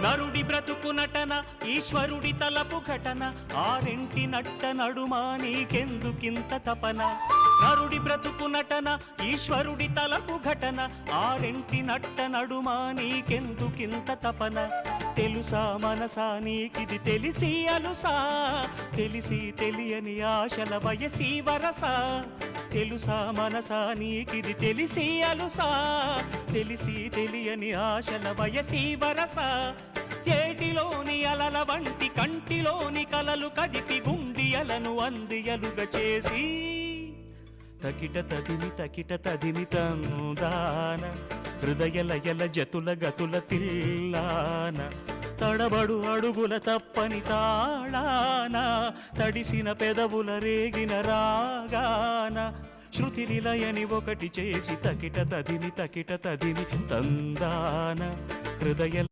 నరుడి బ్రతుకు నటన ఈశ్వరుడి తలపు ఘటన ఆరెంటి నట్ట నడుమా నీకెందుకింత తపన నరుడి బ్రతుకు నటన ఈశ్వరుడి తలపు ఘటన ఆరెంటి నట్ట నడుమా నీకెందుకింత తపన తెలుసా మనసా నీకిది తెలిసి అలుసా తెలిసి తెలియని ఆశల వయసి వరసా తెలుసా మనసా నీకిది తెలిసి అలుసా తెలిసి తెలియని ఆశల వయసి వరసా ఏటిలోని అలల వంటి కంటిలోని కలలు కదిపి గుండియలను అందియలుగా చేసి తకిట తదిమి తందాన హృదయలయల జతుల గతుల తిల్లాన తడబడు అడుగుల తప్పని తాళాన తడిసిన పెదవుల రేగిన రాగాన శృతి నిలయని ఒకటి చేసి తకిట తదిమి తందాన హృదయ